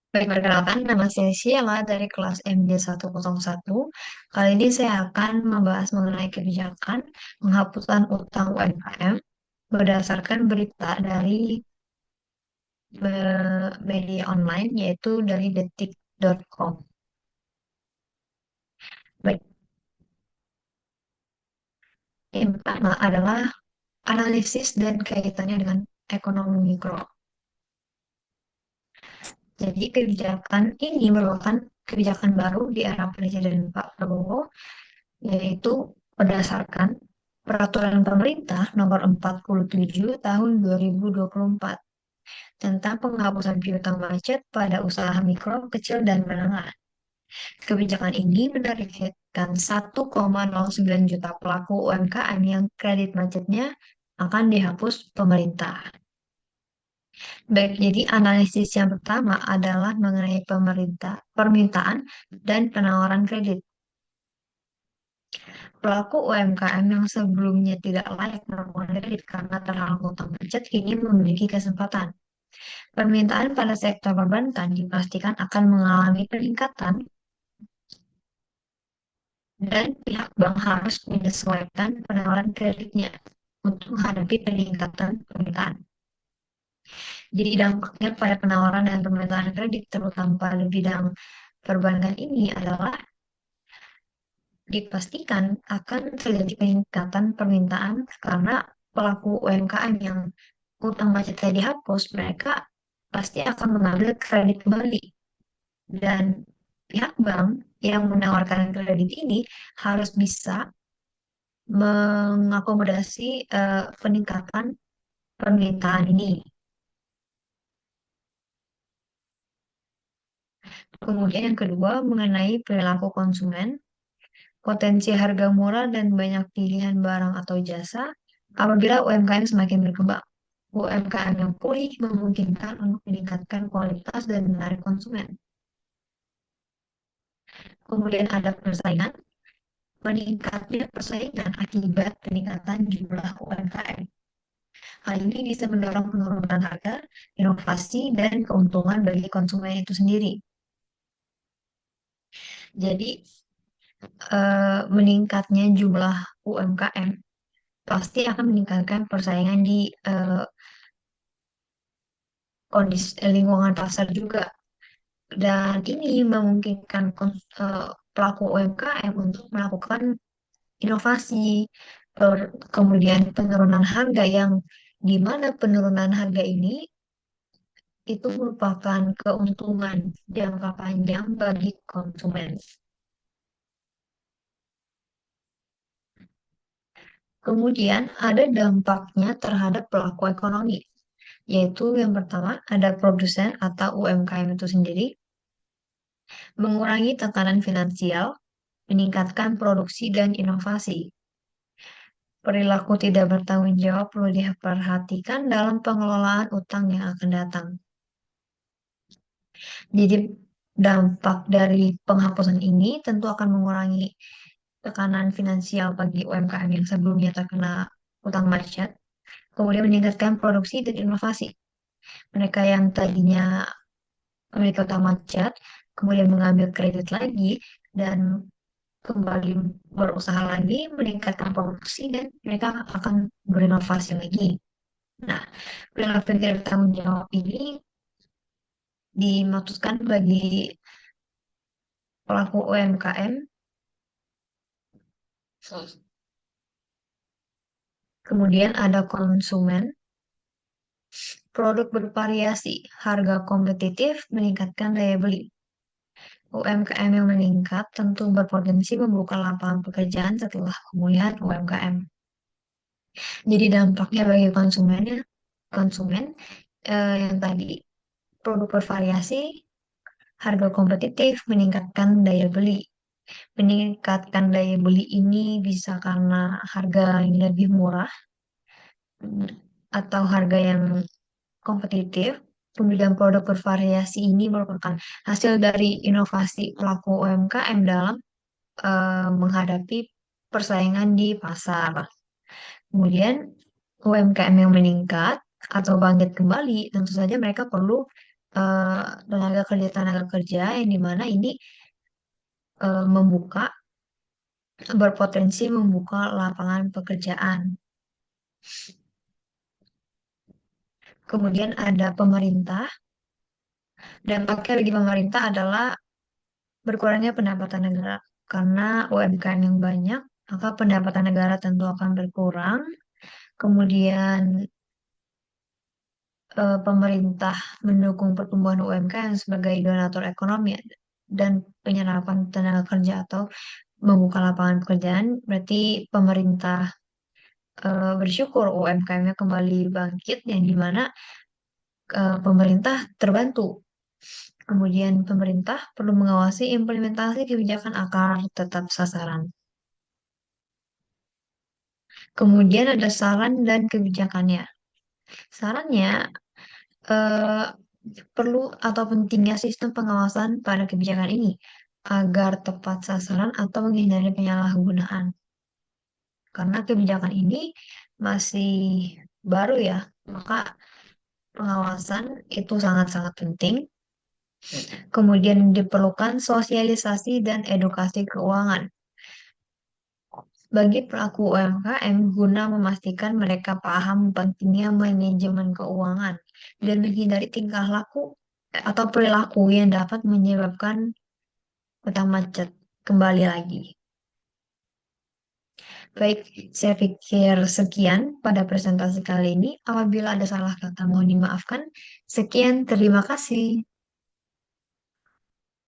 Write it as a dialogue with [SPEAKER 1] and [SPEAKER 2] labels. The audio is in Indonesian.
[SPEAKER 1] Baik, perkenalkan, nama saya Sheila dari kelas MD101. Kali ini saya akan membahas mengenai kebijakan penghapusan utang UMKM berdasarkan berita dari media online, yaitu dari detik.com. Baik, yang pertama adalah analisis dan kaitannya dengan ekonomi mikro. Jadi kebijakan ini merupakan kebijakan baru di era Presiden Pak Prabowo, yaitu berdasarkan Peraturan Pemerintah Nomor 47 Tahun 2024 tentang penghapusan piutang macet pada usaha mikro, kecil, dan menengah. Kebijakan ini menargetkan 1,09 juta pelaku UMKM yang kredit macetnya akan dihapus pemerintah. Baik, jadi analisis yang pertama adalah mengenai permintaan dan penawaran kredit. Pelaku UMKM yang sebelumnya tidak layak melakukan kredit karena terhalang utang macet kini memiliki kesempatan. Permintaan pada sektor perbankan dipastikan akan mengalami peningkatan dan pihak bank harus menyesuaikan penawaran kreditnya untuk menghadapi peningkatan permintaan. Jadi dampaknya pada penawaran dan permintaan kredit terutama pada bidang perbankan ini adalah dipastikan akan terjadi peningkatan permintaan karena pelaku UMKM yang utang macetnya dihapus, mereka pasti akan mengambil kredit kembali. Dan pihak bank yang menawarkan kredit ini harus bisa mengakomodasi peningkatan permintaan ini. Kemudian yang kedua mengenai perilaku konsumen, potensi harga murah dan banyak pilihan barang atau jasa apabila UMKM semakin berkembang. UMKM yang pulih memungkinkan untuk meningkatkan kualitas dan menarik konsumen. Kemudian ada persaingan, meningkatnya persaingan akibat peningkatan jumlah UMKM. Hal ini bisa mendorong penurunan harga, inovasi, dan keuntungan bagi konsumen itu sendiri. Jadi, meningkatnya jumlah UMKM pasti akan meningkatkan persaingan di kondisi lingkungan pasar juga. Dan ini memungkinkan pelaku UMKM untuk melakukan inovasi, kemudian penurunan harga yang di mana penurunan harga ini itu merupakan keuntungan jangka panjang bagi konsumen. Kemudian ada dampaknya terhadap pelaku ekonomi, yaitu yang pertama ada produsen atau UMKM itu sendiri, mengurangi tekanan finansial, meningkatkan produksi dan inovasi. Perilaku tidak bertanggung jawab perlu diperhatikan dalam pengelolaan utang yang akan datang. Jadi dampak dari penghapusan ini tentu akan mengurangi tekanan finansial bagi UMKM yang sebelumnya terkena utang macet, kemudian meningkatkan produksi dan inovasi. Mereka yang tadinya memiliki utang macet, kemudian mengambil kredit lagi dan kembali berusaha lagi, meningkatkan produksi dan mereka akan berinovasi lagi. Nah, perilaku yang tidak bertanggung jawab ini dimaksudkan bagi pelaku UMKM. Kemudian ada konsumen, produk bervariasi, harga kompetitif, meningkatkan daya beli. UMKM yang meningkat tentu berpotensi membuka lapangan pekerjaan setelah pemulihan UMKM. Jadi dampaknya bagi konsumen yang tadi produk bervariasi, harga kompetitif, meningkatkan daya beli. Meningkatkan daya beli ini bisa karena harga yang lebih murah atau harga yang kompetitif. Kemudian produk bervariasi ini merupakan hasil dari inovasi pelaku UMKM dalam menghadapi persaingan di pasar. Kemudian UMKM yang meningkat atau bangkit kembali, tentu saja mereka perlu eh, tenaga kerja yang dimana ini membuka berpotensi membuka lapangan pekerjaan. Kemudian ada pemerintah. Dampaknya bagi pemerintah adalah berkurangnya pendapatan negara. Karena UMKM yang banyak, maka pendapatan negara tentu akan berkurang. Kemudian pemerintah mendukung pertumbuhan UMKM sebagai donatur ekonomi dan penyerapan tenaga kerja atau membuka lapangan pekerjaan. Berarti pemerintah bersyukur UMKM-nya kembali bangkit, yang dimana pemerintah terbantu. Kemudian pemerintah perlu mengawasi implementasi kebijakan akar tetap sasaran. Kemudian ada saran dan kebijakannya. Sarannya eh, perlu atau pentingnya sistem pengawasan pada kebijakan ini agar tepat sasaran atau menghindari penyalahgunaan. Karena kebijakan ini masih baru ya, maka pengawasan itu sangat-sangat penting. Kemudian diperlukan sosialisasi dan edukasi keuangan bagi pelaku UMKM guna memastikan mereka paham pentingnya manajemen keuangan dan menghindari tingkah laku atau perilaku yang dapat menyebabkan utang macet. Kembali lagi. Baik, saya pikir sekian pada presentasi kali ini. Apabila ada salah kata mohon dimaafkan. Sekian, terima kasih.